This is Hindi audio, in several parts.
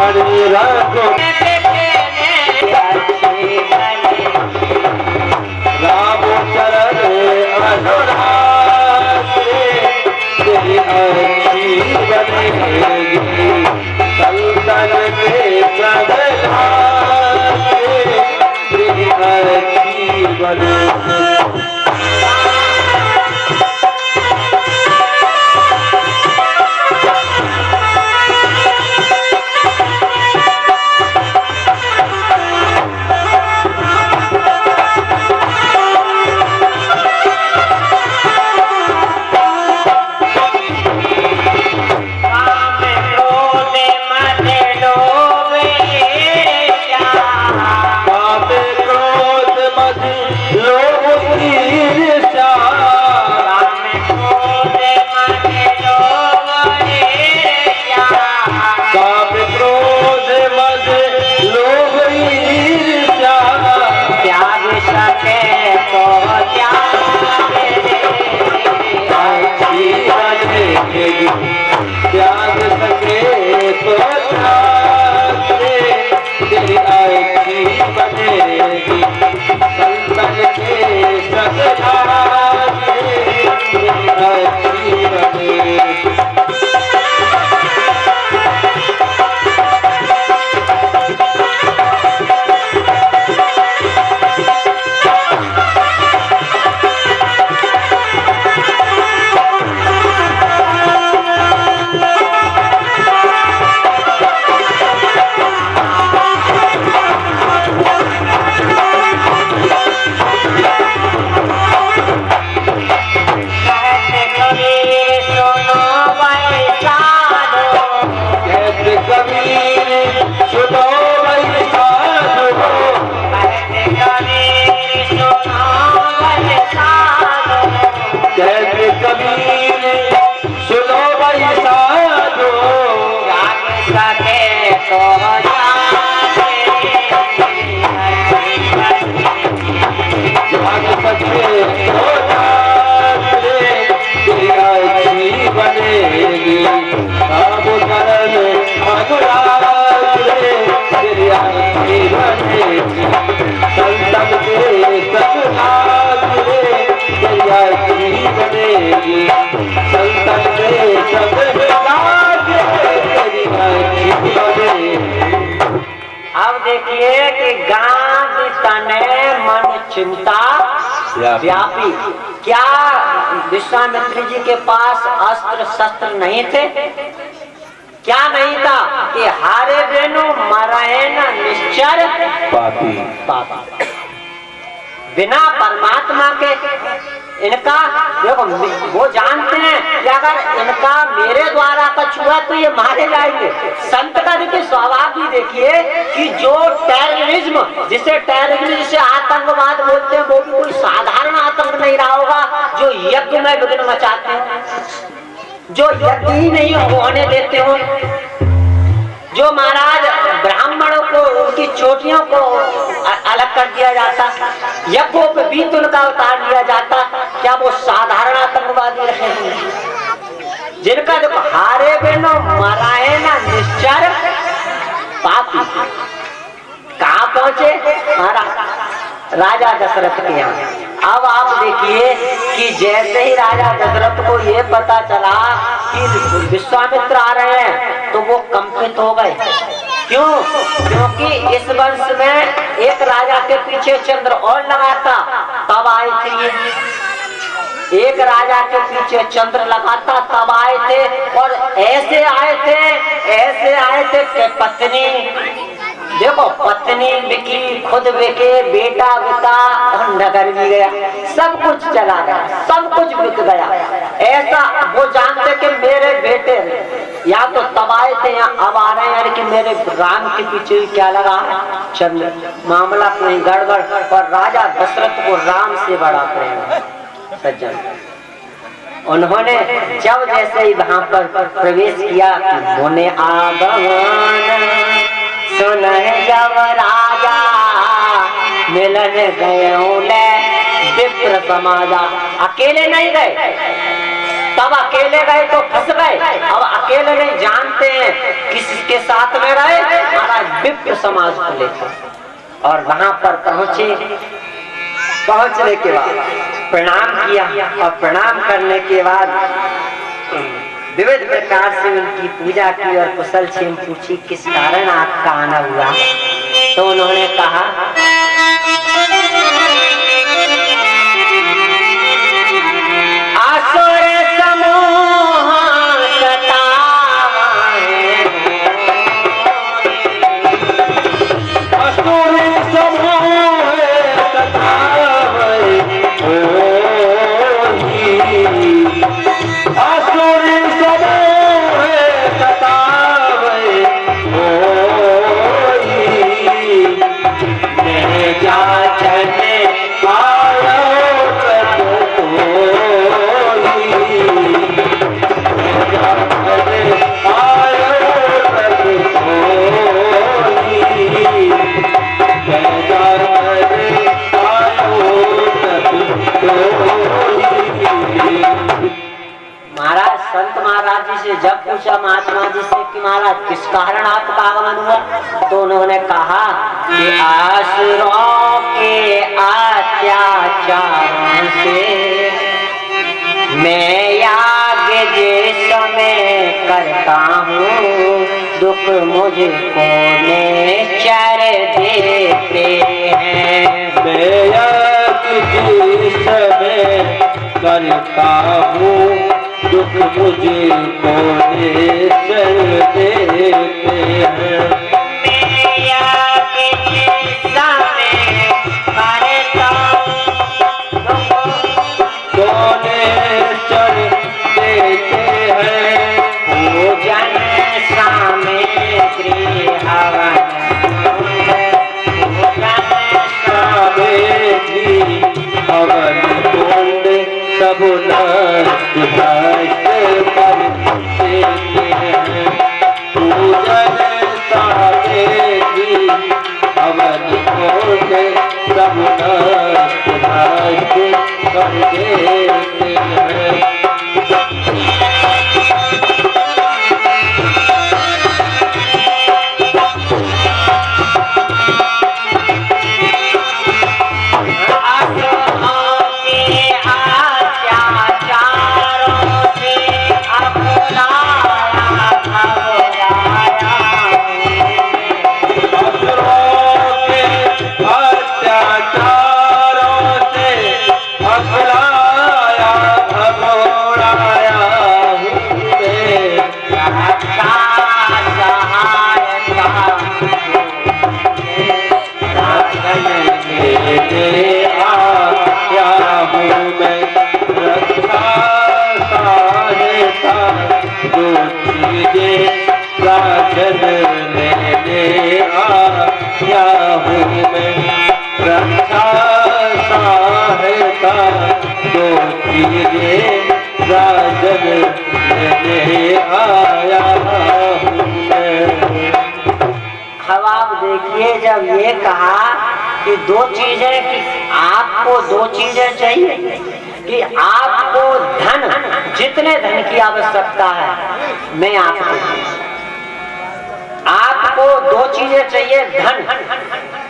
हरि रघु राम चरण अनुराग तेरी अच्छी बनेगी संतन के सगलागे तेरी अच्छी बनेगी। त्याग सके तो त्याग तेरी अच्छी बनेगी संतन के सगलागे तेरी अच्छी बनेगी। अब देखिए कि गांध तने मन चिंता व्यापी। क्या विश्वामित्र जी के पास अस्त्र शस्त्र नहीं थे? क्या नहीं था कि हारे बेनु मरे न निश्चर पापी पापी। बिना परमात्मा के इनका देखो वो जानते हैं कि अगर इनका मेरे द्वारा कुछ हुआ तो ये मारे जाएंगे। संत का देखिए स्वभाव भी देखिए कि जो टेररिज्म जिसे आतंकवाद बोलते हैं वो भी कोई साधारण आतंक नहीं रहा होगा जो यज्ञ में विघ्न मचाते हैं, जो यज्ञ ही नहीं होने देते हो, जो महाराज ब्राह्मणों को उनकी चोटियों को अलग कर दिया जाता, यज्ञों पे बीत उनका उतार दिया जाता। क्या वो साधारण आतंकवादी रहे हैं? जिनका देखो हारे बेनो मराए ना निश्चर पापी। कहाँ पहुंचे? महाराज राजा दशरथ के यहाँ। अब आप देखिए कि जैसे ही राजा दशरथ को ये पता चला कि विश्वामित्र आ रहे हैं तो वो कंपित हो गए। क्यों? क्योंकि इस वंश में एक राजा के पीछे चंद्र और लगाता तब आए थे ये। एक राजा के पीछे चंद्र लगाता तब आए थे और ऐसे आए थे कि पत्नी देखो पत्नी बिकी, खुद बिके, बेटा बिका और नगर भी गया, सब कुछ चला गया, सब कुछ बिक गया। ऐसा वो जानते कि मेरे बेटे या तो तब आए थे या अब आ रहे हैं कि मेरे राम के पीछे क्या लगा चंद्र। मामला कहीं गड़बड़। और राजा दशरथ को राम से बड़ा प्रेम सज्जन। उन्होंने जब जैसे ही वहां पर प्रवेश किया होने आगमन सुन जब राजा मिलन गए विप्र समाजा। अकेले नहीं गए, तब अकेले गए तो फंस गए, अब अकेले नहीं जानते हैं किसके साथ में रहे। महाराज विप्र समाज को लेकर और वहां पर पहुंचे। पहुंचने के बाद प्रणाम किया और प्रणाम करने के बाद विविध प्रकार से उनकी पूजा की और कुशल छीन पूछी, किस कारण आपका आना हुआ। तो उन्होंने कहा, असुर समूह सताए, असुर समूह सताए, असुर समूह सताए, मैं जाचने आयो तक कोई, मैं जाचने आयो तक कोई, मैं जाचने आयो तक कोई। महाराज संत महाराज जी से जब पूछा महात्मा जी से कि महाराज किस कारण आपका आगमन हुआ, तो उन्होंने कहा कि आसुरों के अत्याचारों से मैं याग जिस समय करता हूँ, दुख मुझको निश्चर देते हैं। मैं याग जिस समय करता हूँ, दुख मुझको निश्चर देते हैं। मैं याग जिस समय करता निश्चर देते हैं। पूजन सामग्री हवन, पूजन सामग्री हवन कुंड सब नष्ट भ्रष्ट कर देते हैं। पूजन सामग्री हवन कुंड सब नष्ट भ्रष्ट कर देते हैं। अब आप देखिए, जब ये कहा कि दो चीजें, कि आपको दो चीजें चाहिए, कि आपको धन, जितने धन की आवश्यकता है मैं आपको दो चीजें चाहिए, धन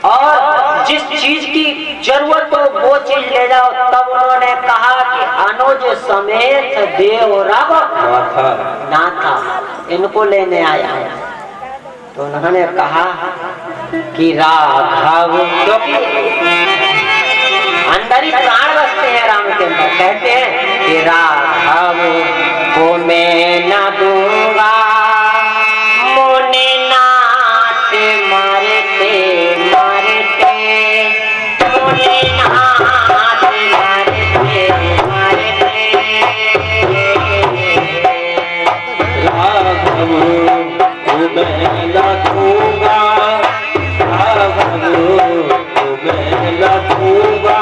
और जिस चीज की जरूरत हो वो चीज ले जाओ। तब उन्होंने कहा कि अनुज समेत देव रब नाथा, इनको लेने आया है। तो उन्होंने कहा कि राघव, क्योंकि अंदर ही प्राण बसते हैं राम के अंदर, कहते हैं कि राघव को मैं न दूंगा, मुनि नाथ मरते मरते, मुनि नाथ मरते मरते, राघव मैं न दूंगा, राघव मैं न दूंगा,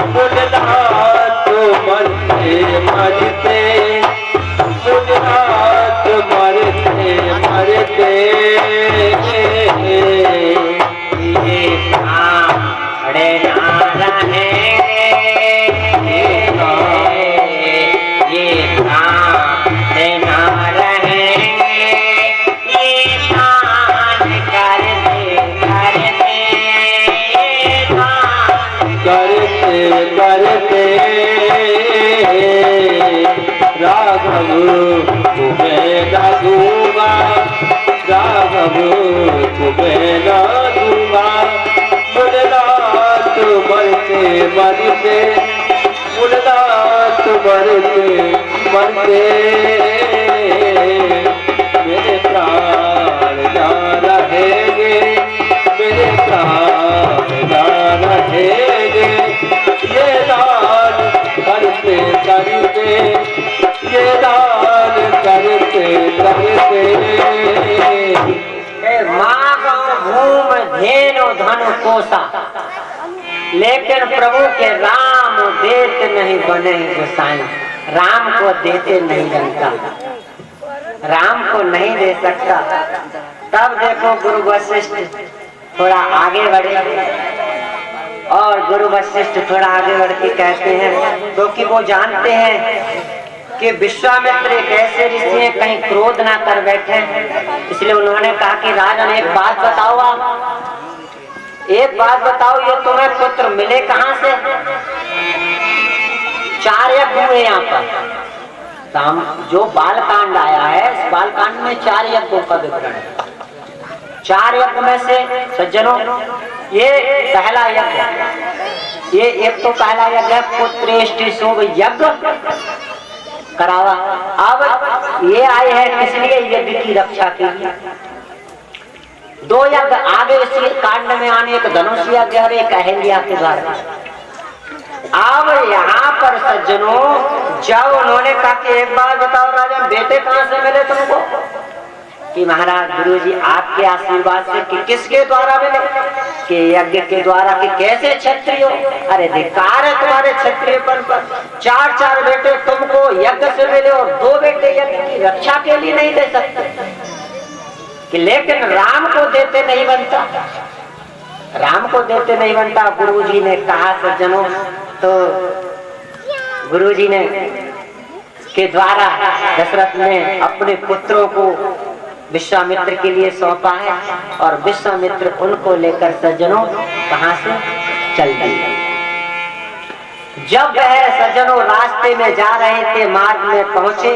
मुनिनाथ मरते मरते, मुनिनाथ मरते मरते, ये खड़े ना रहेंगे, ये करते राघव तुम्हें न दूंगा, राघव तुम्हें न दूंगा। मुन्नाथ मरते मरते, मुन्नाथ मरते मरते मेरे प्राण जा रहेंगे, मेरे प्राण जा रहेंगे। ये दान करते करते, ये दान करते करते। भूम धेनु धनु कोसा, लेकिन प्रभु के राम देते नहीं बने गोसाई। राम को देते नहीं बनता, राम को नहीं दे सकता। तब देखो गुरु वशिष्ठ थोड़ा आगे बढ़े और गुरु वशिष्ठ थोड़ा आगे बढ़ के कहते हैं, क्योंकि वो जानते हैं कि विश्वामित्र एक ऐसे ऋषि हैं कहीं क्रोध ना कर बैठे, इसलिए उन्होंने कहा कि राजन एक बात बताओ, आप एक बात बताओ, ये तुम्हें पुत्र मिले कहां से? 4 यज्ञ हुए यहाँ पर। जो बालकांड आया है, इस बालकांड में 4 यज्ञों का विवरण है। 4 यज्ञ में से सज्जनों ये पहला यज्ञ, ये एक तो पहला यज्ञ है पुत्रेष्टि शुभ यज्ञ करावा। अब ये आए हैं किस लिए? यज्ञ की रक्षा के लिए। 2 यज्ञ आगे इसी कांड में आने, एक धनुष यज्ञ और एक अहिल्या के द्वारा। अब यहाँ पर सज्जनों जब उन्होंने कहा कि एक बार बताओ राजन, बेटे कहाँ से मिले तुमको? कि महाराज गुरुजी आपके आशीर्वाद से। कि किसके द्वारा मिले? कि यज्ञ के द्वारा। कि कैसे क्षत्रिय हो? अरे धिक्कार है तुम्हारे क्षत्रियपन पर। 4 बेटे तुमको यज्ञ से मिले और 2 बेटे यज्ञ की रक्षा के लिए नहीं दे सकते। कि लेकिन राम को देते नहीं बनता, राम को देते नहीं बनता। गुरुजी ने कहा सज्जनों, तो गुरुजी ने के द्वारा दशरथ ने अपने पुत्रों को विश्वामित्र के लिए सौंपा है और विश्वामित्र उनको लेकर सज्जनों कहां से चल दिए। जब वह सज्जनों रास्ते में जा रहे थे, मार्ग में पहुंचे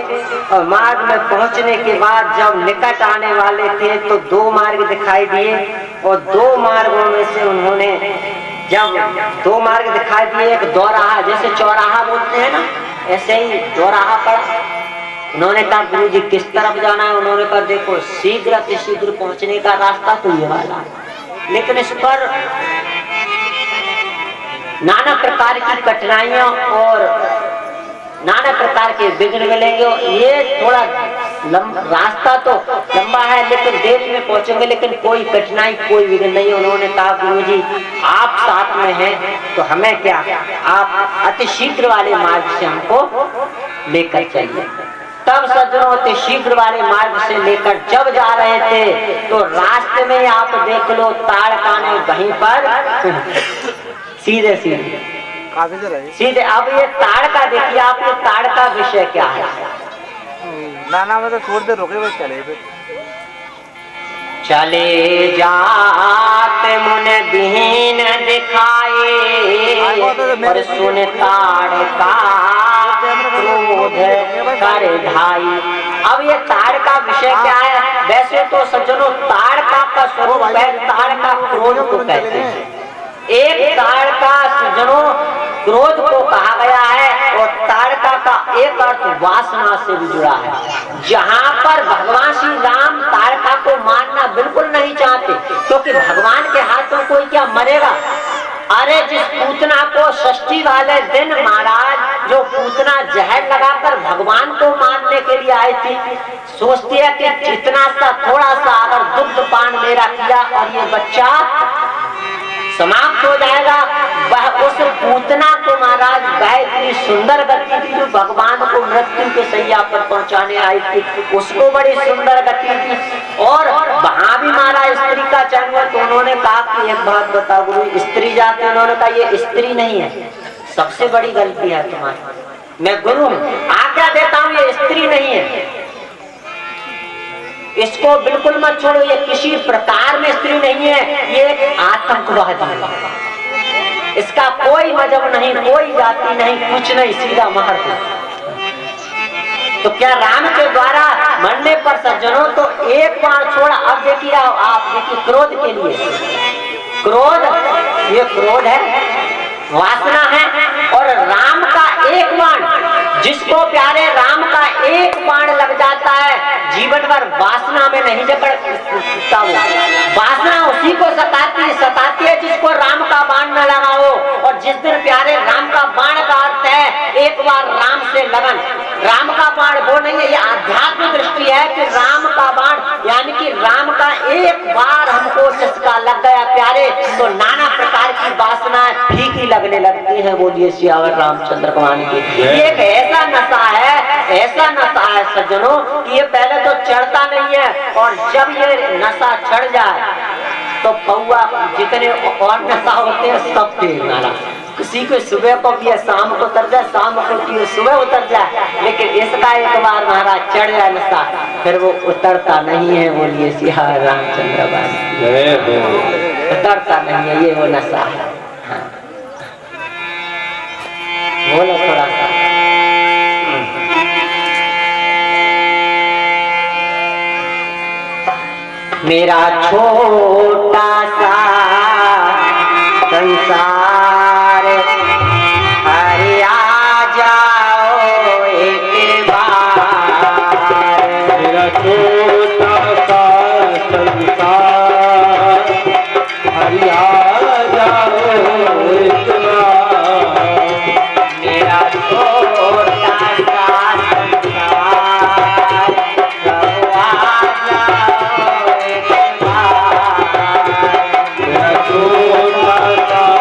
और मार्ग में पहुंचने के बाद जब निकट आने वाले थे तो 2 मार्ग दिखाई दिए और 2 मार्गों में से उन्होंने जब 2 मार्ग दिखाई दिए, एक दोराहा, जैसे चौराहा बोलते हैं ना, ऐसे ही दोराहा पड़ा। उन्होंने कहा गुरु जी किस तरफ जाना है? उन्होंने कहा देखो शीघ्र से शीघ्र पहुंचने का रास्ता तो ये वाला है, लेकिन इस पर नाना प्रकार की कठिनाइयां और नाना प्रकार के विघ्न मिलेंगे। ये थोड़ा रास्ता तो लंबा है लेकिन देर में पहुंचेंगे, लेकिन कोई कठिनाई कोई विघ्न नहीं। उन्होंने कहा गुरुजी आप साथ में हैं तो हमें क्या, आप अति शीघ्र वाले मार्ग से हमको लेकर चलिए। तब सज्जनों अति शीघ्र वाले मार्ग से लेकर जब जा रहे थे तो रास्ते में आप देख लो ताड़का ने वहीं पर सीधे सीधे। अब ये ताड़का देखिए आप, ये ताड़का विषय क्या है? ना मैं तो थोड़ी देर रुके बस चले जाते मुन दीन दिखाए और सुन ताड़का क्रोध कर ढाई। अब ये ताड़का विषय क्या है? वैसे तो सज्जनों ताड़का का स्वरूप है, ताड़का क्रोध को कहते हैं। एक ताड़का सज्जनों क्रोध को कहा गया है और ताड़का का एक अर्थ वासना से भी जुड़ा है। जहाँ पर भगवान श्री राम ताड़का को मारना बिल्कुल नहीं चाहते, क्योंकि भगवान के हाथों कोई क्या मरेगा। अरे जिस पूतना को षष्ठी वाले दिन महाराज जो पूतना जहर लगाकर भगवान को मारने के लिए आई थी, सोचती है कि इतना सा थोड़ा सा अगर दुग्ध पान मेरा किया और ये बच्चा समाप्त हो जाएगा। वह उस पूतना को महाराज वह इतनी सुंदर गति थी जो भगवान को मृत्यु के सैया पर पहुंचाने आई थी, उसको बड़ी सुंदर गति थी। और वहां भी महाराज स्त्री का चयन हुआ तो उन्होंने कहा कि एक बात बताओ गुरु, स्त्री जाति, उन्होंने कहा ये स्त्री नहीं है, सबसे बड़ी गलती है तुम्हारी। मैं गुरु आज्ञा देता हूँ ये स्त्री नहीं है, इसको बिल्कुल मत छोड़ो, ये किसी प्रकार में स्त्री नहीं है, ये एक आतंकवादी है। इसका कोई मजहब नहीं, कोई जाति नहीं, कुछ नहीं, सीधा मार दो। तो क्या राम के द्वारा मरने पर सज्जनों तो एक बाण छोड़ा। अब देखिए आप देखिए क्रोध के लिए, क्रोध, ये क्रोध है, वासना है। और राम का एक बाण, जिसको प्यारे राम का एक बाण लग जाता है, जीवन भर वासना में नहीं जकड़ सकता। वासना उसी को सताती है जिसको राम का बाण न लगा हो। और जिस दिन प्यारे राम का बाण का अर्थ है एक बार राम से लगन, राम का बाण वो नहीं है, ये आध्यात्मिक दृष्टि है कि राम का बाण यानी कि राम का एक बार हमको चस्का लग गया प्यारे, तो नाना प्रकार की वासनाएं फीकी लगने लगती हैं। बोलिए सियावर रामचंद्र भगवान की। ये एक ऐसा नशा है, ऐसा नशा है सज्जनों कि ये पहले तो चढ़ता नहीं है, और जब ये नशा चढ़ जाए तो पौआ जितने और नशा होते हैं सब तेज नाला। किसी को सुबह को भी शाम को उतर जाए, शाम को भी सुबह उतर जाए, लेकिन इसका एक बार महाराज चढ़ जाए नशा, फिर वो उतरता नहीं है। बोलिए सिया रामचंद्र भगवान, उतरता नहीं है, ये वो नशा है। हाँ। बोलो थोड़ा सा। मेरा छोटा सा संसार, अरे आ जाओ एक बार। मेरा छोटा सा संसार, हरि आ जाओ एक बार। मेरा छोटा सा संसार, प्रभु आ जाओ एक बार। मेरा छोटा सा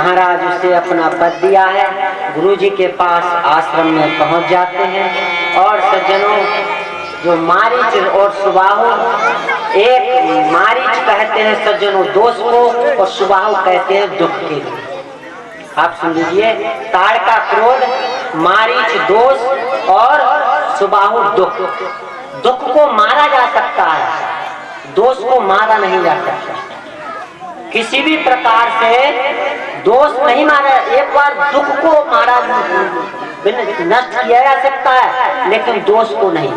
महाराज उसे अपना पद दिया है। गुरुजी के पास आश्रम में पहुंच जाते हैं और सज्जनों जो मारीच और सुबाहु, एक मारीच कहते हैं सज्जनों दोष को और सुबाहु कहते हैं दुख के लिए। आप सुन लीजिए, ताड़ का क्रोध, मारीच दोष और सुबाहु दुख। दुख को मारा जा सकता है, दोष को मारा नहीं जा सकता। किसी भी प्रकार से दोष नहीं मारा, एक बार दुख को मारा नष्ट किया जा सकता है लेकिन दोष को नहीं।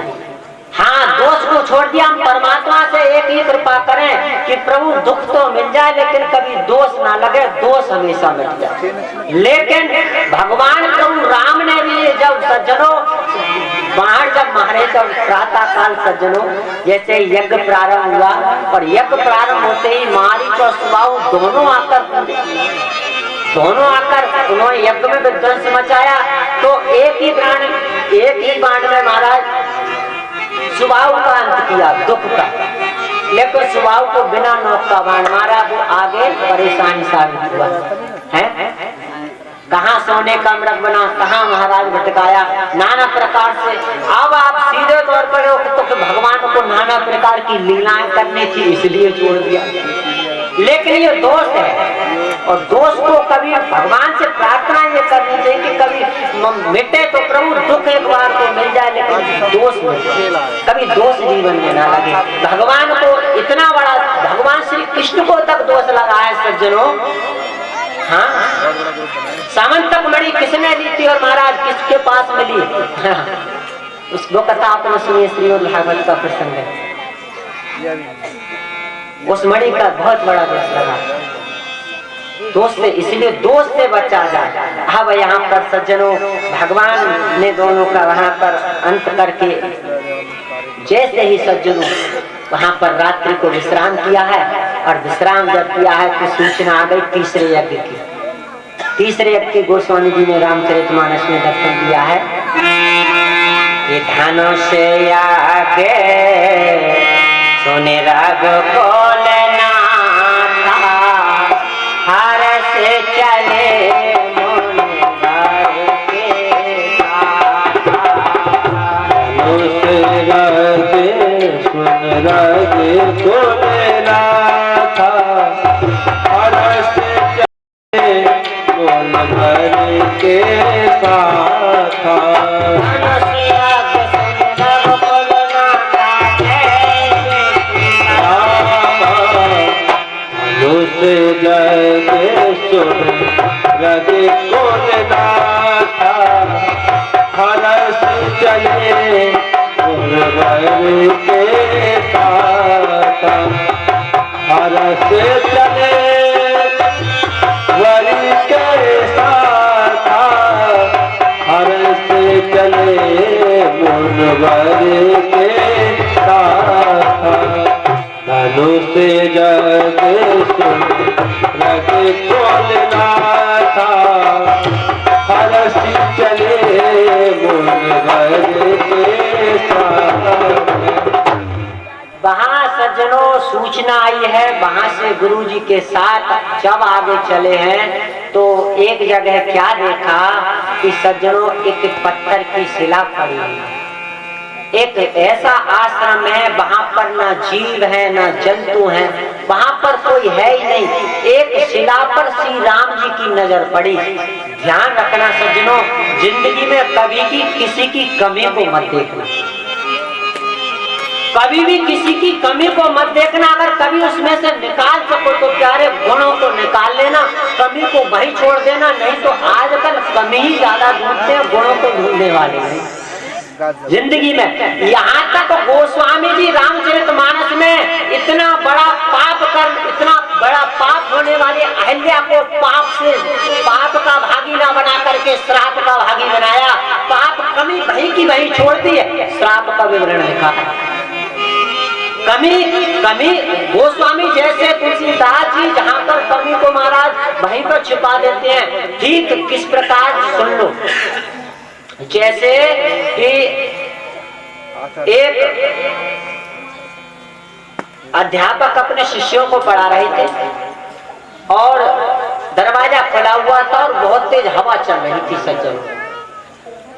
हाँ, दोष को छोड़ दिया। हम परमात्मा से एक ही कृपा करें कि प्रभु दुख तो मिल जाए लेकिन कभी दोष ना लगे, दोष हमेशा मिट जाए। लेकिन भगवान प्रभु राम ने भी जब सज्जनों बाहर जब मारे, जब प्रातः काल सज्जनों जैसे यज्ञ प्रारंभ हुआ और यज्ञ प्रारंभ होते ही मारीच और सुबाहु दोनों आकर उन्होंने यज्ञ में विध्वंस मचाया। तो एक ही बाण में महाराज सुबाहु का अंत किया, दुख का। लेकिन सुबाहु को बिना नोक का बाण मारा, वो आगे परेशानी साबित हुआ है। कहाँ सोने का मृग बना, कहाँ महाराज भटकाया, नाना प्रकार से। अब आप सीधे तौर पर तो भगवान को नाना प्रकार की लीलाएं करनी थी इसलिए छोड़ दिया। लेकिन ये दोष है और दोष को कभी भगवान से प्रार्थना ये करनी चाहिए कि कभी मिटे तो प्रभु दुख एक बार को मिल जाए लेकिन दोष कभी दोष जीवन में ना लगे। भगवान को इतना बड़ा, भगवान श्री कृष्ण को तक दोष लगा है सज्जनों। हाँ, सामंतक मणि किसने ली थी और महाराज किसके पास मिली? उस वो कथा आपने सुनी, श्रीमद् भागवत का प्रसंग है। उस मणि का बहुत बड़ा दोष लगा, दोष से, इसलिए दोष से बचा जाए। अब यहाँ पर सज्जनों भगवान ने दोनों का वहाँ पर अंत करके जैसे ही सज्जनों वहाँ पर रात्रि को विश्राम किया है और विश्राम जब किया है तो सूचना आ गई तीसरे यज्ञ की। तीसरे यज्ञ के गोस्वामी जी ने रामचरितमानस में दर्शन दिया है कि धनुष से आगे सुने राग बोलना था, हर से चले रागे बोलना था, हर से चले बोल भर के साथ था। जगे सुन रगे बोलना था, हर से चले बोल भर के साथ, हर से चले वरी के साथ, हर से चले बोल भर के साथ। धनुष जगे सुन रगे बोलना था, हर से चले बोल भर के साथ। वहाँ सज्जनों सूचना आई है, वहाँ से गुरुजी के साथ जब आगे चले हैं तो एक जगह क्या देखा कि सज्जनों एक पत्थर की शिला पड़ी है। एक ऐसा आश्रम है वहाँ पर ना जीव है ना जंतु है, वहाँ पर कोई है ही नहीं। एक शिला पर श्री राम जी की नजर पड़ी। ध्यान रखना सज्जनों, जिंदगी में कभी की किसी की कमी को मत देखना, कभी भी किसी की कमी को मत देखना। अगर कभी उसमें से निकाल सको तो प्यारे गुणों को निकाल लेना, कमी को वही छोड़ देना। नहीं तो आजकल कमी ही ज्यादा ढूंढते हैं, गुणों को ढूंढने वाले नहीं जिंदगी में। यहाँ तक गोस्वामी जी रामचरितमानस में इतना बड़ा पाप होने वाली अहिल्या को पाप का भागी ना बना करके श्राप का भागी बनाया। पाप कमी वही की वही छोड़ दी है, श्राप का विवरण लिखा है। कमी गोस्वामी जैसे तुलसीदास जी जहाँ पर कमी को महाराज वहीं पर छिपा देते हैं। ठीक किस प्रकार सुन लो, जैसे कि एक अध्यापक अपने शिष्यों को पढ़ा रहे थे और दरवाजा खुला हुआ था और बहुत तेज हवा चल रही थी सज्जन।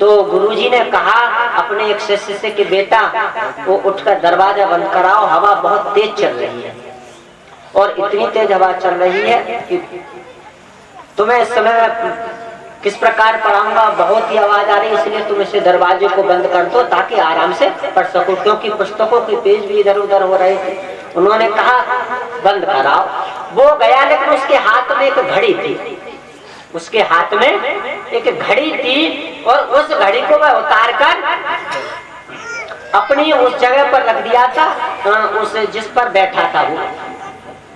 तो गुरुजी ने कहा अपने एक शिष्य से कि बेटा वो उठकर दरवाजा बंद कराओ, हवा बहुत तेज चल रही है और इतनी तेज हवा चल रही है कि तुम्हें इस समय किस प्रकार पढ़ाऊंगा, बहुत ही आवाज आ रही है, इसलिए तुम इसे दरवाजे को बंद कर दो ताकि आराम से पढ़ सको, क्योंकि पुस्तकों के पेज भी इधर उधर हो रहे थे। उन्होंने कहा बंद कराओ। वो गया, लेकिन उसके हाथ में एक घड़ी थी, उसके हाथ में एक घड़ी थी और उस घड़ी को वह उतार कर अपनी उस जगह पर रख दिया था, उस जिस पर बैठा था वो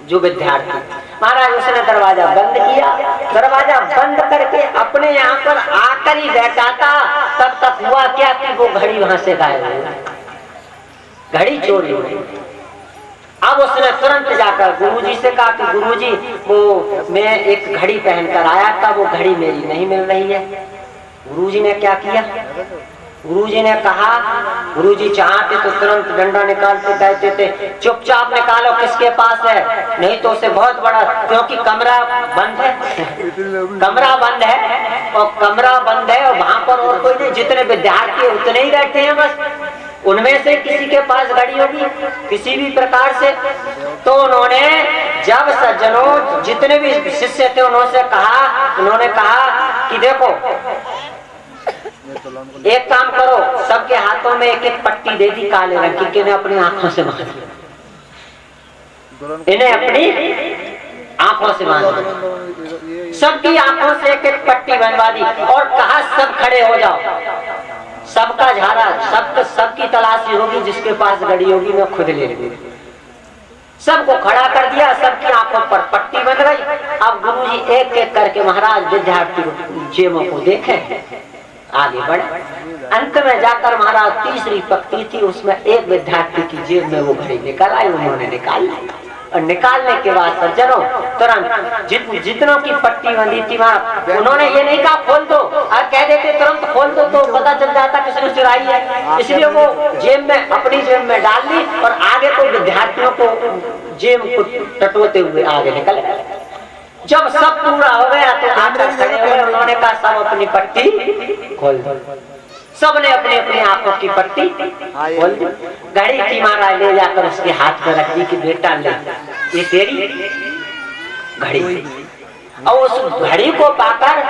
जो विद्यार्थी। महाराज उसने दरवाजा बंद किया, दरवाजा बंद करके अपने यहाँ पर आकर ही बैठा था। तब तक हुआ क्या कि वो घड़ी वहां से गायब हो गई, घड़ी चोरी हो गई। अब उसने तुरंत जाकर गुरुजी से कहा कि गुरुजी वो मैं एक घड़ी पहनकर आया था, वो घड़ी मेरी नहीं मिल रही है। गुरुजी ने क्या किया, गुरुजी ने कहा, गुरुजी चाहते तो तुरंत डंडा निकालते कहते थे चुपचाप निकालो किसके पास है, नहीं तो उसे बहुत बड़ा, क्योंकि कमरा बंद है, कमरा बंद है और कमरा बंद है और वहां पर और कोई नहीं, जितने विद्यार्थी उतने ही बैठे हैं, बस उनमें से किसी के पास घड़ी होगी किसी भी प्रकार से। तो उन्होंने जब सज्जनों जितने भी शिष्य थे उन्होंने कहा कि देखो एक काम करो, सबके हाथों में एक एक पट्टी दे दी काले रंग की, कि इन्हें अपनी आंखों से बांध, इन्हें अपनी आंखों से बांध। सबकी आंखों से एक एक पट्टी बनवा दी और कहा सब खड़े हो जाओ, सबका झाड़ा, सबकी तलाशी होगी, जिसके पास घड़ी होगी मैं खुद ले लूंगी। सबको खड़ा कर दिया, सबकी आंखों पर पट्टी बन गई। अब गुरुजी एक एक करके महाराज विद्यार्थी जेबों को देखे, आगे बढ़े। अंत में जाकर महाराज तीसरी पक्ति थी, उसमें एक विद्यार्थी की जेब में वो घड़ी निकल आई, उन्होंने निकाल ली और निकालने के बाद सज्जनों तुरंत जितनों की पट्टी बंधी थी वहां, उन्होंने ये नहीं कहा खोल दो, और कह देते तुरंत खोल दो तो पता चल जाता किसने चुराई है, इसलिए वो जेब में अपनी जेब में डाल दी और आगे को विद्यार्थियों को जेब को टटोते हुए आगे निकल गए। जब सब पूरा हो गया तो आकर खड़े हुए, उन्होंने कहा सब अपनी पट्टी खोल दो। सबने अपनी अपनी आंखों की पट्टी खोल दी। घड़ी की महाराज ले जाकर उसके हाथ में रख दी कि बेटा ले, ये तेरी घड़ी। और उस घड़ी को पाकर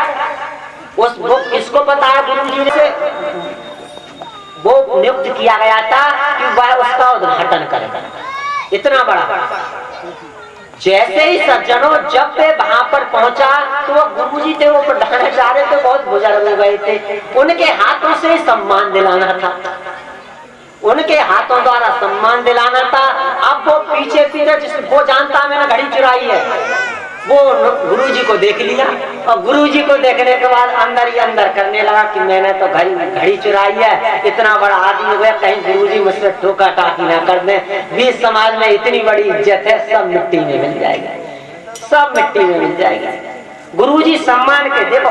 वो किसको बताया, गुरुजी से वो नियुक्त किया गया था कि वह उसका उद्घाटन करेगा। इतना बड़ा। जैसे ही सज्जनों जब वे वहां पर पहुंचा तो वो गुरुजी थे, वो प्रधानाचार्य थे, बहुत बुजुर्ग हो गए थे, उनके हाथों से सम्मान दिलाना था, उनके हाथों द्वारा सम्मान दिलाना था। अब वो पीछे पीछे वो जानता मैंने घड़ी चुराई है, वो गुरुजी को देख लिया और गुरुजी को देखने के बाद अंदर ही अंदर करने लगा कि मैंने तो घड़ी चुराई है, इतना बड़ा आदमी हो गया, कहीं गुरुजी मुझसे ठोका टाकी ना कर दे। बीच समाज में इतनी बड़ी इज्जत है, सब मिट्टी में मिल जाएगा, सब मिट्टी में मिल जाएगा। गुरुजी सम्मान के देखो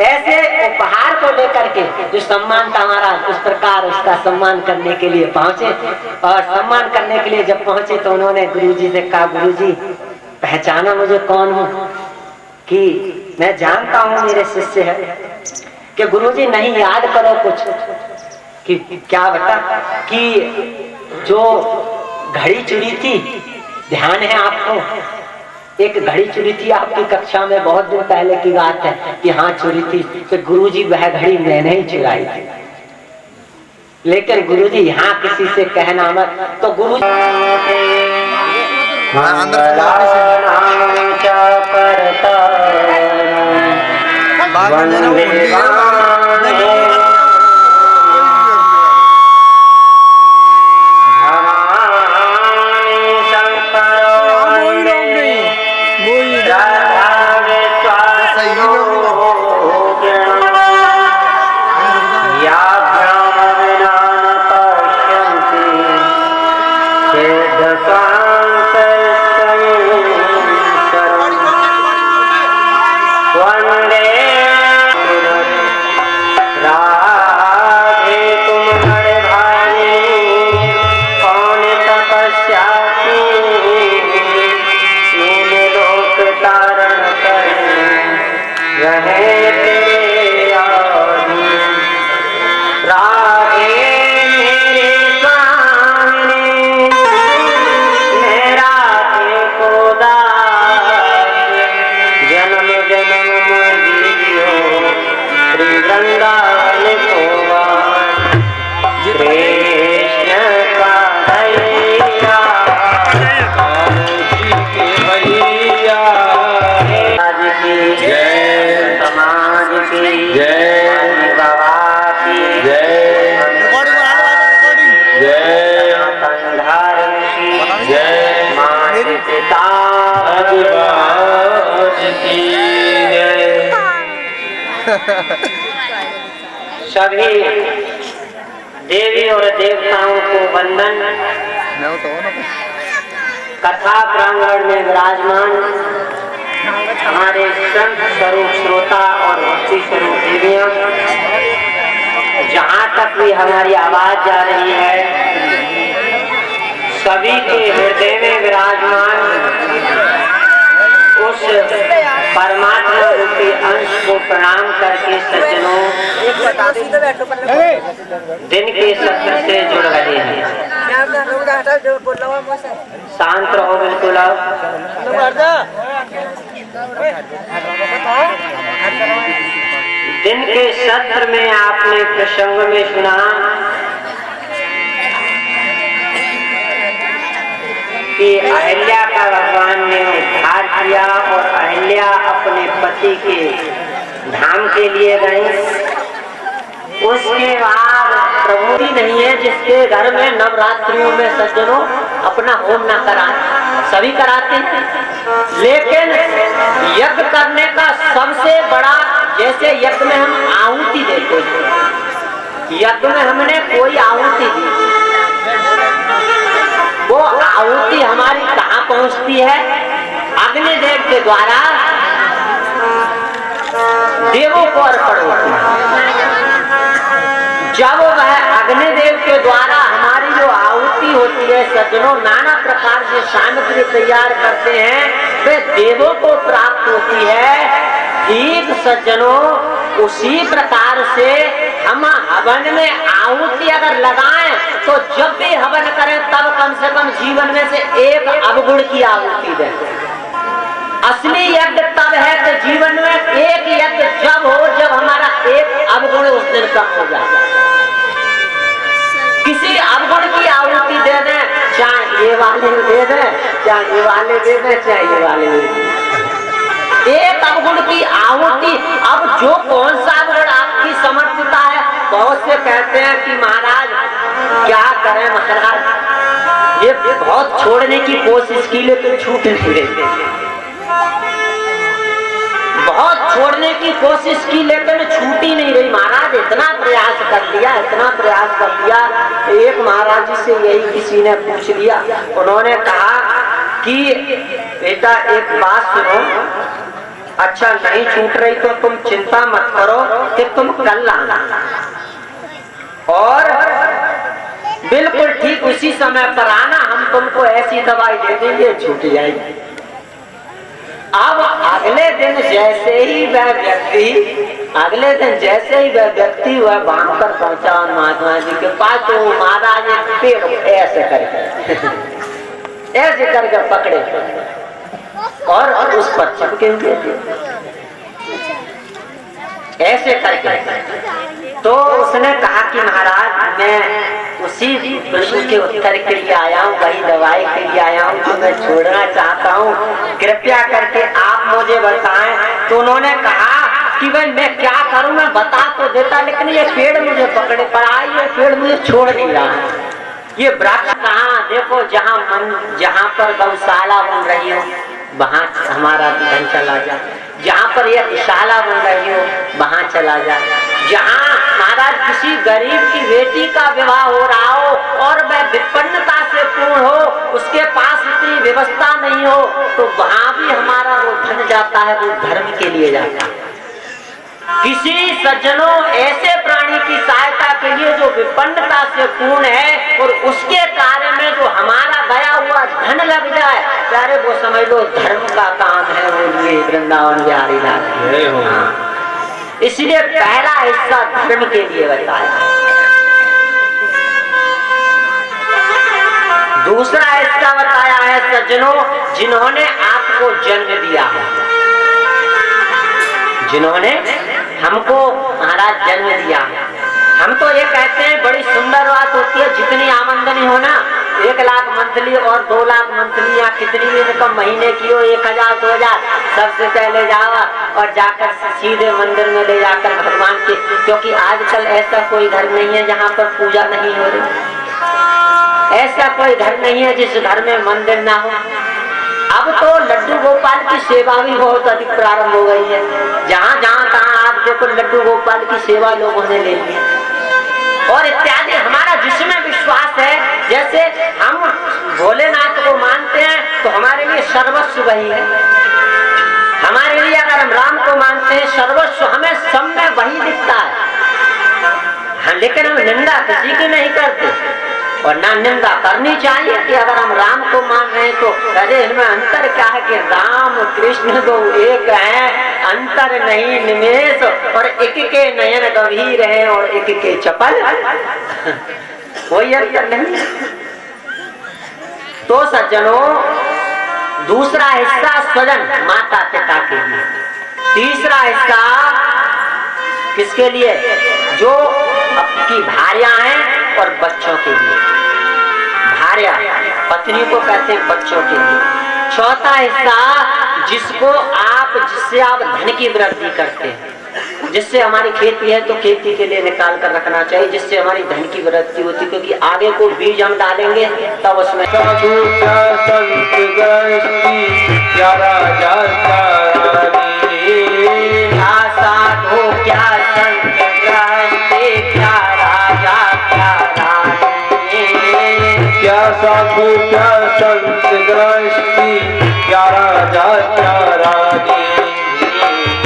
ऐसे उपहार को लेकर के जो सम्मान था महाराज, उस प्रकार उसका सम्मान करने के लिए पहुंचे और सम्मान करने के लिए जब पहुंचे तो उन्होंने गुरुजी से कहा गुरुजी पहचाना मुझे कौन हूँ, कि मैं जानता हूँ मेरे शिष्य है। कि गुरुजी नहीं याद करो कुछ, कि क्या बता, कि जो घड़ी चुरी थी ध्यान है आपको, एक घड़ी चुरी थी आपकी कक्षा में, बहुत दिन पहले की बात है कि हाँ चुरी थी। तो गुरुजी वह घड़ी मैंने ही चुराई थी, लेकिन गुरुजी यहाँ किसी से कहना मत। तो गुरुजी तारण कर रहे तेरे आदि राधे मेरे स्वामी मेरा को दास जन्म जन्म मोदियो श्री वृंदावन को कृष्ण का भैया काशी के भैया आज की जय समाज की जय बाबा की जय जय कंधार की जय मात पिता भगवान की जय। सभी देवी और देवताओं को वंदन। कथा प्रांगण में विराजमान हमारे संत स्वरूप श्रोता और भक्ति स्वरूप देवियां, जहाँ तक भी हमारी आवाज जा रही है, सभी के हृदय में विराजमान उस परमात्मा रूपी अंश को प्रणाम करके सज्जनों दिन के सत्र से जुड़ रहे हैं। शांत रहो बिल्कुल। अब दिन के सत्र में आपने प्रसंग में सुना कि अहिल्या का भगवान ने उद्धार किया और अहिल्या अपने पति के धाम के लिए गई। उसके बाद प्रभु ही नहीं है जिसके घर में नवरात्रियों में सज्जनों अपना होम न कराते, सभी कराते हैं, लेकिन यज्ञ करने का सबसे बड़ा, जैसे यज्ञ में हम आहुति देते हैं, यज्ञ में हमने कोई आहुति दी, वो आहुति हमारी कहाँ पहुंचती है? अग्निदेव के द्वारा देवों को अर्पण होती है। जब वह अग्निदेव के द्वारा हमारी जो आहुति होती है सज्जनों, नाना प्रकार से सामग्री तैयार करते हैं, वे देवों को प्राप्त होती है। ठीक सज्जनों उसी प्रकार से हम हवन में आहुति अगर लगाएं तो जब भी हवन करें तब कम से कम जीवन में से एक अवगुण की आहुति दें। असली यज्ञ तब है कि जीवन में एक यज्ञ जब हो जब हमारा एक अवगुण उस दिन कम हो जाए। किसी अवगुण की आहुति दे दें, चाहे ये वाले दे दें, चाहे ये वाले दे दें, चाहे ये वाले दे दें, एक अवगुण की आहुति। अब जो कौन सा अवगुण आपकी समर्थता है? बहुत से कहते हैं कि महाराज क्या करें महाराज, ये बहुत छोड़ने की कोशिश की लेकिन छूट नहीं रही, बहुत छोड़ने की कोशिश की लेकिन छूटी नहीं रही महाराज। इतना प्रयास कर लिया, इतना प्रयास कर लिया। एक महाराज जी से यही किसी ने पूछ लिया, उन्होंने कहा कि बेटा एक बात सुनो, अच्छा नहीं छूट रही तो तुम चिंता मत करो कि तुम कल लाना, और बिल्कुल ठीक उसी समय पर आना, हम तुमको ऐसी दवाई दे देंगे छूट जाएगी। अब अगले दिन जैसे ही वह व्यक्ति वह बांध कर पहुंचा महात्मा जी के पास, तो महाराज एक पेड़ ऐसे करके ऐसे करके पकड़े और उस पर चिपके हुए ऐसे करके। तो उसने कहा कि महाराज मैं उसी प्रश्न के उत्तर के लिए आया हूँ, वही दवाई के लिए आया हूँ जो मैं छोड़ना चाहता हूँ, कृपया करके आप मुझे बताएं। तो उन्होंने कहा कि भाई मैं क्या करूँ, मैं बता तो देता लेकिन ये पेड़ मुझे पकड़े पड़ा, ये पेड़ मुझे छोड़ नहीं रहा। ये वृक्ष कहाँ, देखो जहाँ पर गौशाला बन रही हो वहाँ हमारा धन चला जा, जहाँ पर यह विशाला बन रही हो वहाँ चला जा, जहाँ महाराज किसी गरीब की बेटी का विवाह हो रहा हो और वह विपन्नता से पूर्ण हो, उसके पास इतनी व्यवस्था नहीं हो, तो वहाँ भी हमारा वो धन जाता है, वो धर्म के लिए जाता है। किसी सज्जनों ऐसे प्राणी की सहायता के लिए जो विपन्नता से पूर्ण है और उसके कार्य में जो हमारा गया हुआ धन लग जाए, प्यारे वो समझ लो धर्म का काम है, वो ये वृंदावन बिहारी लाल। हाँ, इसलिए पहला हिस्सा धर्म के लिए बताया। दूसरा हिस्सा बताया है सज्जनों, जिन्होंने आपको जन्म दिया है, जिन्होंने हमको महाराज जन्म दिया है। हम तो ये कहते हैं बड़ी सुंदर बात होती है, जितनी आमदनी हो ना, 1 लाख मंथली और 2 लाख मंथली या कितनी भी इनकम महीने की हो, 1000 2000, सबसे पहले जावा और जाकर सीधे मंदिर में ले जाकर भगवान के, क्योंकि आजकल ऐसा कोई घर नहीं है जहाँ पर पूजा नहीं हो रही, ऐसा कोई घर नहीं है जिस घर में मंदिर ना हो। अब तो लड्डू गोपाल की सेवा भी बहुत अधिक प्रारंभ हो गई है, जहाँ जहाँ तहाँ आप देखो लड्डू गोपाल की सेवा लोगों ने ले ली और इत्यादि। हमारा जिसमें विश्वास है, जैसे हम भोलेनाथ को मानते हैं तो हमारे लिए सर्वस्व वही है, हमारे लिए अगर हम राम को मानते हैं सर्वस्व हमें सब में वही दिखता है। हाँ, लेकिन हम निंदा किसी की नहीं करते और ना निंदा करनी चाहिए कि अगर हम राम को मान रहे हैं तो अरे इनमें अंतर क्या है कि राम कृष्ण दो एक हैं, अंतर नहीं निमेष, और एक के नयन गंभीर हैं और एक के चपल, कोई अंतर नहीं। तो सज्जनों, दूसरा हिस्सा स्वजन माता पिता के लिए, तीसरा हिस्सा किसके लिए? जो आपकी भार्या हैं और बच्चों के लिए, भार्या पत्नी को कहते हैं बच्चों के लिए। चौथा हिस्सा जिससे आप धन की वृद्धि करते हैं, जिससे हमारी खेती है तो खेती के लिए निकाल कर रखना चाहिए, जिससे हमारी धन की वृद्धि होती, क्योंकि आगे को बीज हम डालेंगे तब उसमें साधु क्या संत गृहस्थी क्या राजा क्या रानी, क्या साधु क्या संत गृहस्थी क्या राजा क्या रानी, क्या साधु क्या संत गृहस्थी क्या राजा क्या रानी।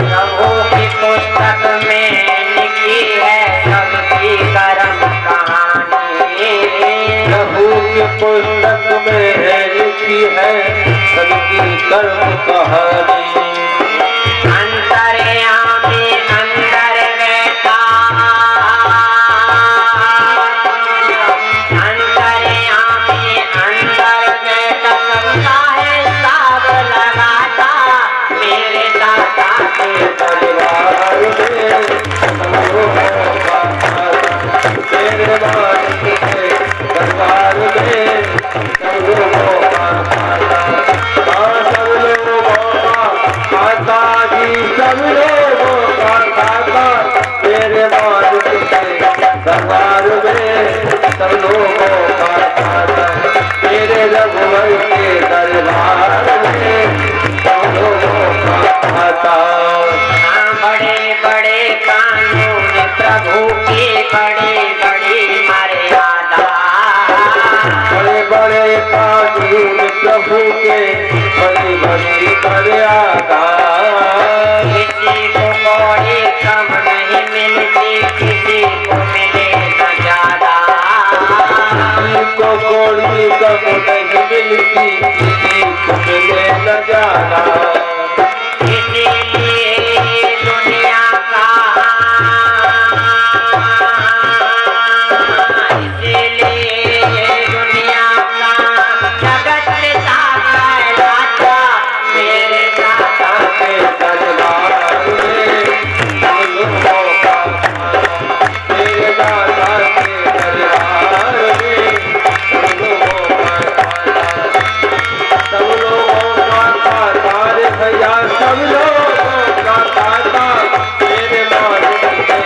प्रभु की पुस्तक में लिखी है सबकी कर्म कहानी, प्रभु की पुस्तक में लिखी है सबकी कर्म कहानी। अंतर्यामी अंदर बैठा, अंतर्यामी अंदर बैठा, सबका हिसाब लगाता, मेरे दाता के परिवार में मेरे मालिक के दरबार में सब लोगों का खाता, सब लोगों का खाता जी, सब लोगों का खाता, मेरे मालिक के दरबार में सब लोगों का खाता, मेरे रघुवर के दरबार में सब लोगों का खाता। बड़े बड़े कानून प्रभु की बड़ी बड़ी मर्यादा, बड़े बड़े कानून प्रभु के बड़ी बड़ी मर्यादा, किसी को कोई कम नहीं मिलती, किसी को मिले न ज्यादा, किसी को कोई कम नहीं मिलती, किसी को मिले न ज्यादा। इसीलिए दुनिया का, इसीलिए दुनिया का जगत पिता कहलाता, मेरे दाता के दरबार में सब लोगों का खाता, मेरे दादा के दरबार में सब लोगों का खाता, सब लोगों का खाता रे भैया, सब लोगों का खाता, मेरे मालिक के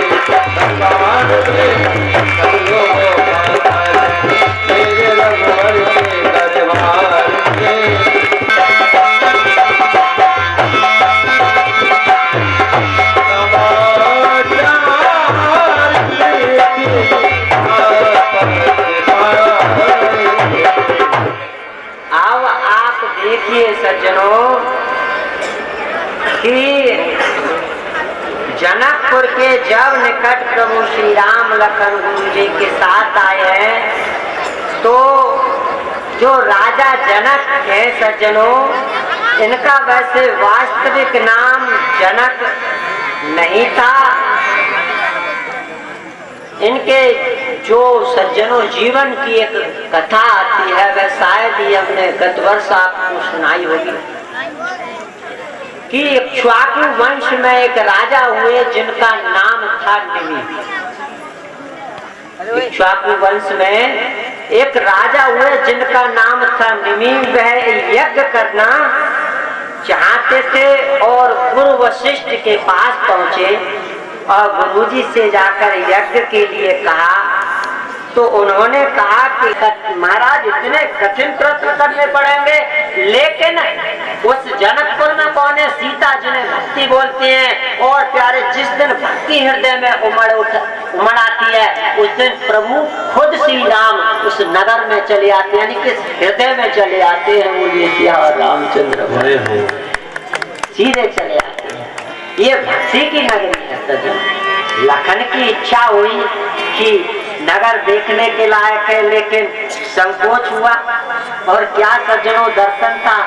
दरबार में सब लोगों का खाता, मेरे रघुवर के दरबार में। अब आप देखिए सज्जनों कि जनकपुर के जब निकट प्रभु श्री राम लखन गुरु जी के साथ आए हैं तो जो राजा जनक है सज्जनों, इनका वैसे वास्तविक नाम जनक नहीं था। इनके जो सज्जनों जीवन की एक कथा आती है, वह शायद ही हमने गत वर्ष आपको सुनाई होगी कि इक्ष्वाकु वंश में एक राजा हुए जिनका नाम था निमि। इक्ष्वाकु वंश में एक राजा हुए जिनका नाम था निमि। वह यज्ञ करना चाहते थे और गुरु वशिष्ठ के पास पहुंचे और गुरुजी से जाकर यज्ञ के लिए कहा। तो उन्होंने कहा कि महाराज इतने कठिन प्रश्न करने पड़ेंगे, लेकिन उस जनकपुर में कौन है? सीता जिन्हें भक्ति बोलते हैं और प्यारे, जिस दिन भक्ति हृदय में उमड़ आती है उस दिन प्रभु खुद श्री राम उस नगर में चले आते हैं, यानी कि हृदय में चले आते हैं। वो ये सिया रामचंद्र सीधे चले आते हैं। ये भक्ति की नगरी है सज्जन। लखन की इच्छा हुई कि नगर देखने के लायक है, लेकिन संकोच हुआ। और क्या सज्जनों दर्शन था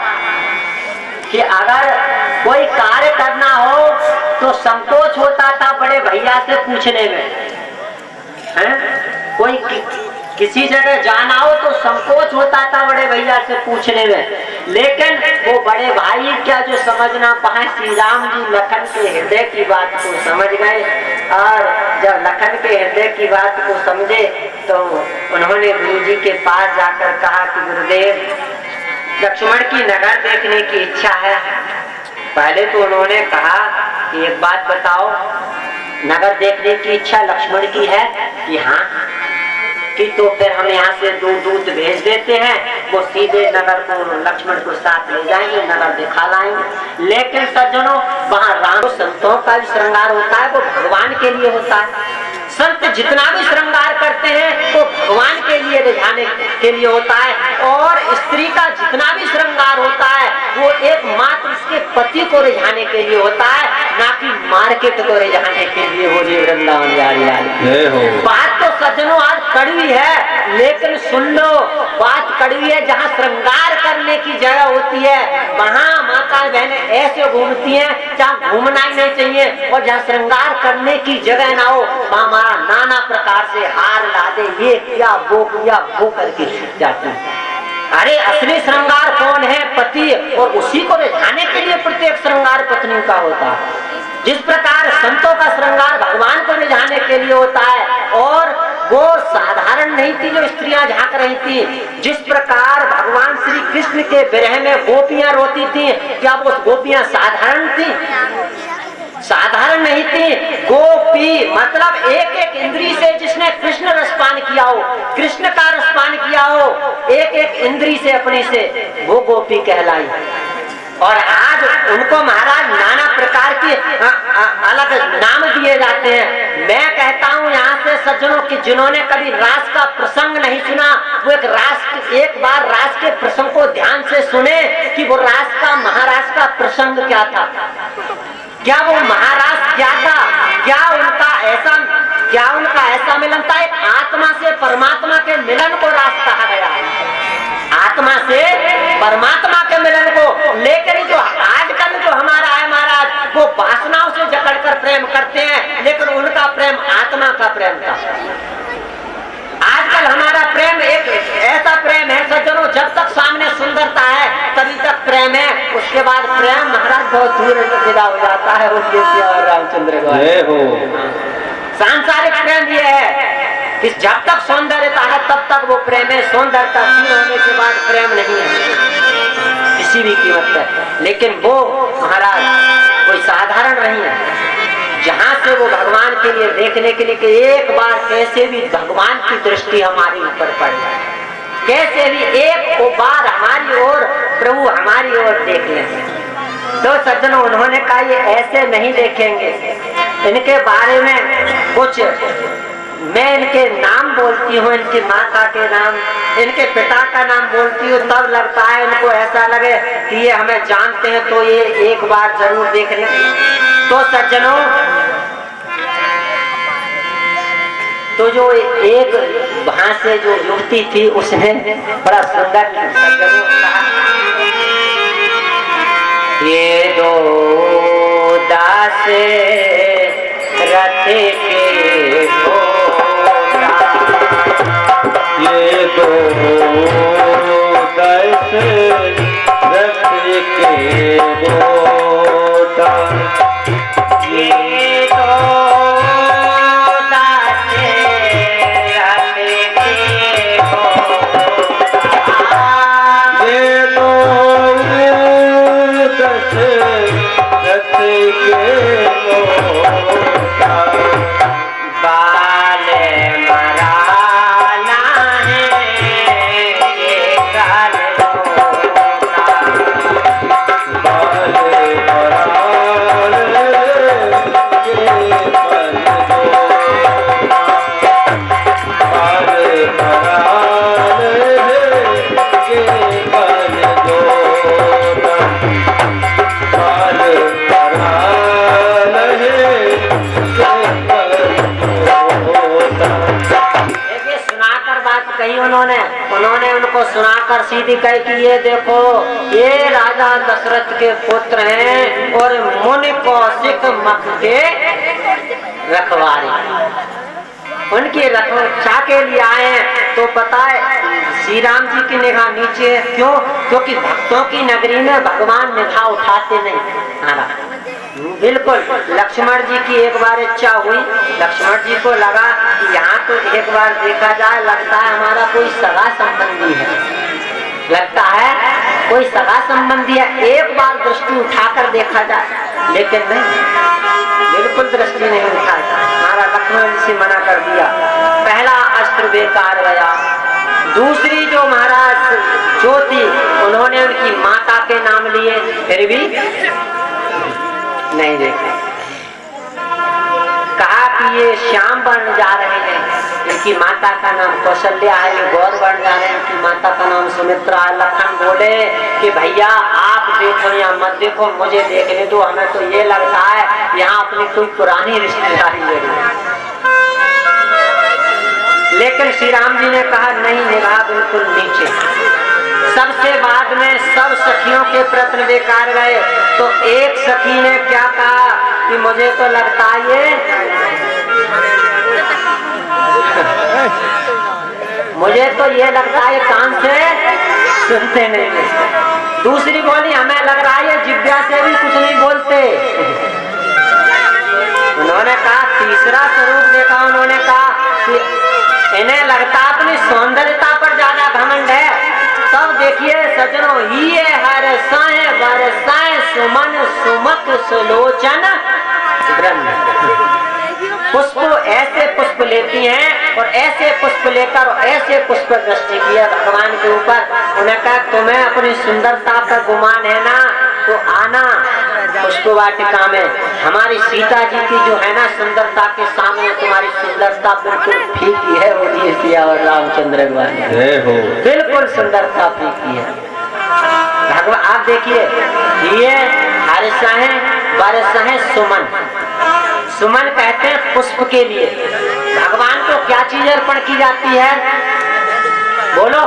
कि अगर कोई कार्य करना हो तो संकोच होता था बड़े भैया से पूछने में, हैं? कोई किसी जगह जाना हो तो संकोच होता था बड़े भैया से पूछने में, लेकिन वो बड़े भाई क्या जो समझ ना पाए, श्री राम जी लखन के हृदय की बात को समझ गए। और जब लखन के हृदय की बात को समझे तो उन्होंने गुरु जी के पास जाकर कहा कि गुरुदेव, लक्ष्मण की नगर देखने की इच्छा है। पहले तो उन्होंने कहा कि एक बात बताओ, नगर देखने की इच्छा लक्ष्मण की है कि हाँ, कि तो फिर हम यहाँ से दो दूत भेज देते हैं, वो सीधे नगर को लक्ष्मण को साथ ले जाएंगे, नगर दिखा लाएंगे। लेकिन सज्जनों, वहाँ राम संतों का भी श्रृंगार होता है, वो भगवान के लिए होता है। संत जितना भी श्रृंगार करते हैं वो भगवान के लिए रिझाने के लिए होता है, और स्त्री का जितना भी श्रृंगार होता है वो एकमात्र उसके पति को रिझाने के लिए होता है, ना कि मार्केट को रिझाने के लिए। हो रही वृंदावन बात तो सज्जनों आज कड़वी है, लेकिन सुन लो, बात कड़वी है। जहाँ श्रृंगार करने की जगह होती है वहाँ माता बहनें ऐसे घूमती हैं जहाँ घूमना ही नहीं चाहिए, और जहाँ श्रृंगार करने की जगह ना हो वहाँ नाना प्रकार से हार लादे, ये किया वो किया, वो करके छूट जाती है। अरे असली श्रृंगार कौन है? पति, और उसी को रिझाने के लिए प्रत्येक श्रृंगार पत्नी का होता है। जिस प्रकार संतों का श्रृंगार भगवान को रिझाने के लिए होता है, और वो साधारण नहीं थी जो स्त्रियां झांक रही थी। जिस प्रकार भगवान श्री कृष्ण के विरह में गोपियां रोती थी, क्या वो गोपियां साधारण थी? साधारण नहीं थी। गोपी मतलब एक एक इंद्री से जिसने कृष्ण रसपान किया हो, कृष्ण का रसपान किया हो, एक एक इंद्री से अपनी से, वो गोपी कहलाई। और आज उनको महाराज नाना प्रकार के अलग नाम दिए जाते हैं। मैं कहता हूँ यहाँ से सज्जनों कि जिन्होंने कभी रास का प्रसंग नहीं सुना, वो एक बार रास के प्रसंग को ध्यान से सुने कि वो रास का महारास का प्रसंग क्या था, क्या वो महाराज क्या था, क्या उनका ऐसा मिलन था। एक आत्मा से परमात्मा के मिलन को रास कहा गया, आत्मा से परमात्मा के मिलन को। लेकिन जो आजकल जो हमारा है महाराज, वो वासनाओं से जकड़कर प्रेम करते हैं, लेकिन उनका प्रेम आत्मा का प्रेम था। आजकल हमारा प्रेम एक ऐसा प्रेम है सज्जनों, जब तक सामने सुंदरता है तभी तक प्रेम है, उसके बाद प्रेम महाराज बहुत दूर विदा हो जाता है। वो रामचंद्र सांसारिक प्रेम ये है कि जब तक सौंदर्यता है तब तक वो प्रेम है, सौंदर्यता क्षीण होने के बाद प्रेम नहीं है किसी भी कीमत पर। लेकिन वो महाराज कोई साधारण नहीं है, जहाँ से वो भगवान के लिए देखने के लिए कि एक बार कैसे भी भगवान की दृष्टि हमारे ऊपर पड़ जाए, कैसे भी एक बार हमारी ओर प्रभु हमारी ओर देख लेंगे। तो सज्जनों उन्होंने कहा ये ऐसे नहीं देखेंगे, इनके बारे में कुछ मैं इनके नाम बोलती हूँ, इनकी माता के नाम, इनके पिता का नाम बोलती हूँ, तब लगता है इनको ऐसा लगे कि ये हमें जानते हैं, तो ये एक बार जरूर देख लें। तो सज्जनों तो जो एक वहां से जो युवती थी उसने बड़ा सुंदर कहा, ये दो दास रथ के घोड़ा, ये दो दास रथ के घोड़ा, ये दो दास रथ के घोड़ा, ये दो दास रथ के घोड़ा, बाल मराना है ये काल घोड़ा, बाल बराल के पल घोड़ा, बाल बराल के पल घोड़ा, बाल बराल के पल घोड़ा। देखिए सुनाकर बात कही उन्होंने उनको सुनाकर सीधी कही कि ये देखो ये राजा दशरथ के पुत्र हैं और मुनि कौशिक मख के रखवारे, उनकी रक्षा के लिए आए हैं। तो पता है श्री राम जी की निगाह नीचे है, क्यों? क्योंकि भक्तों की नगरी में भगवान निगाह उठाते नहीं। बिल्कुल लक्ष्मण जी की एक बार इच्छा हुई, लक्ष्मण जी को लगा कि यहाँ तो एक बार देखा जाए, लगता है हमारा कोई सगा संबंधी है, लगता है कोई सगा संबंधी है, एक बार दृष्टि उठाकर देखा जाए। लेकिन नहीं, बिल्कुल दृष्टि नहीं उठाई, हमारा लक्ष्मण से मना कर दिया। पहला अस्त्र बेकार गया। दूसरी जो महाराज ज्योति, उन्होंने उनकी माता के नाम लिए, फिर भी नहीं देखे। कहा कि ये श्याम बन जा रहे हैं, इनकी माता का नाम कौशल्या है, ये गौर बन जा रहे हैं, इनकी माता का नाम सुमित्रा है। लखन बोले कि भैया आप देखो या मत देखो, मुझे देखने दो, हमें तो ये लगता है यहाँ अपनी कोई पुरानी रिश्तेदारी ले रही है। लेकिन श्री राम जी ने कहा नहीं, निगाह बिल्कुल नीचे। सबसे बाद में सब सखियों के प्रश्न बेकार गए, तो एक सखी ने क्या कहा कि मुझे तो लगता है मुझे तो ये लगता है कान से सुनते नहीं। दूसरी बोली हमें लग रहा है जिब्या से भी कुछ नहीं बोलते। उन्होंने कहा, तीसरा स्वरूप देखा, उन्होंने कहा कि इन्हें लगता अपनी सौंदर्यता पर ज्यादा घमंड है। तब देखिए सजनों, ही हर साए बरसाए सुमन सुमक सुलोचन ब्रह्म। पुष्प ऐसे पुष्प लेती हैं और ऐसे पुष्प लेकर और ऐसे पुष्प दृष्टि किया भगवान के ऊपर। उन्हें कहा तुम्हें अपनी सुंदरता का गुमान है ना, तो आना पुष्प वाटिका में। हमारी सीता जी की जो है ना सुंदरता के सामने तुम्हारी सुंदरता बिल्कुल फीकी है, बोलिए सिया और रामचंद्र भगवान, बिल्कुल सुंदरता फीकी है। भगवान आप देखिए, ये हर्षाएं बरसाएं सुमन, सुमन कहते हैं पुष्प के लिए। भगवान को क्या चीज अर्पण की जाती है? बोलो,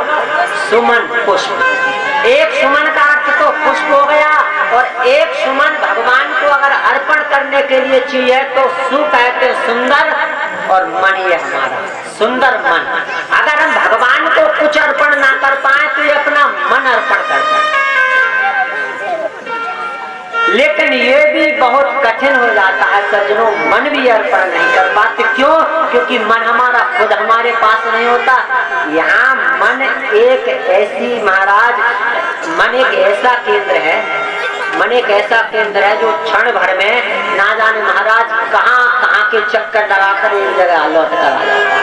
सुमन, पुष्प। एक सुमन का अर्थ तो पुष्प हो गया, और एक सुमन भगवान को अगर अर्पण करने के लिए चाहिए तो सु कहते सुंदर, और मन ये हमारा सुंदर मन। अगर हम भगवान को कुछ अर्पण ना कर पाए तो ये अपना मन अर्पण करता है। लेकिन ये भी बहुत कठिन हो जाता है सज्जनों, मन भी अर्पण नहीं कर पाते। क्यों? क्योंकि मन हमारा खुद हमारे पास नहीं होता। यहाँ मन एक ऐसी महाराज, मन एक ऐसा केंद्र है, मन एक ऐसा केंद्र है जो क्षण भर में ना जाने महाराज कहाँ कहाँ के चक्कर लगाकर एक जगह लौट कर आ जाता है।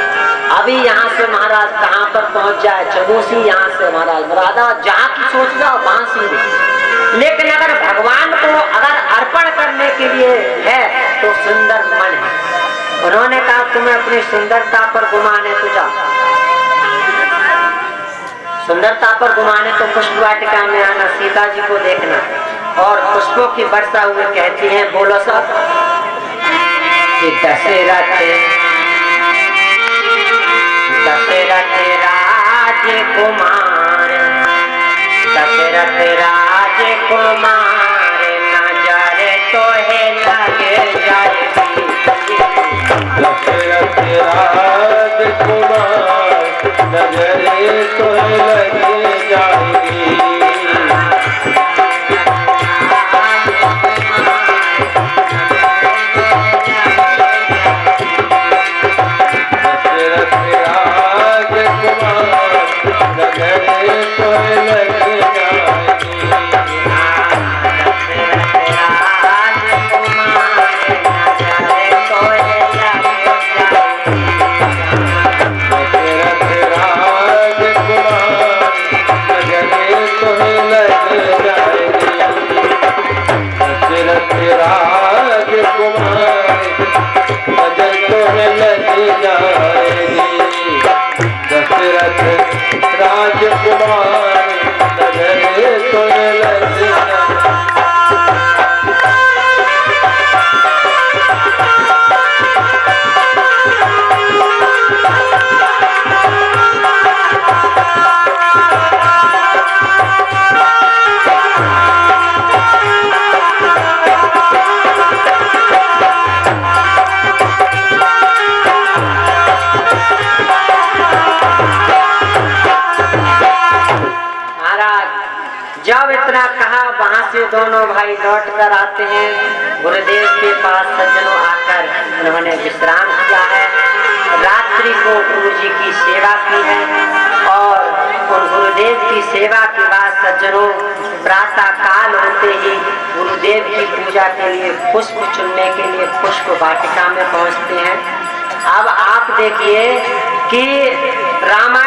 अभी यहाँ से महाराज कहाँ पर पहुँच जाए, चमूसी, यहाँ से महाराज राधा, जहाँ की सोच जाओ वहां सीधे। लेकिन अगर भगवान को अगर अर्पण करने के लिए है तो सुंदर मन है। उन्होंने कहा तुम्हें अपनी सुंदरता पर गुमान है, तुझा सुंदरता पर गुमान है तो पुष्प वाटिका में आना, सीता जी को देखना। और पुष्पों की वर्षा हुए कहती हैं, बोलो सब कि दशरथ दशरथ राजकुमार, दशरथ राजकुमार नजर तो है लगे जाएगी। दशरथ राजकुमार नजरे तो लगे जाएगी। दशरथ राजकुमार नजरे तो लगे जाएगी। दशरथ राजकुमार नजरे तो लगे जब इतना कहा वहां से दोनों भाई लौट कर आते हैं। गुरुदेव के पास सज्जनों आकर उन्होंने विश्राम किया है। रात्रि को गुरु जी की सेवा की है और उन गुरुदेव की सेवा के बाद सज्जनों प्रातः काल होते ही गुरुदेव की पूजा के लिए पुष्प चुनने के लिए पुष्प वाटिका में पहुंचते हैं। अब आप देखिए कि रामायण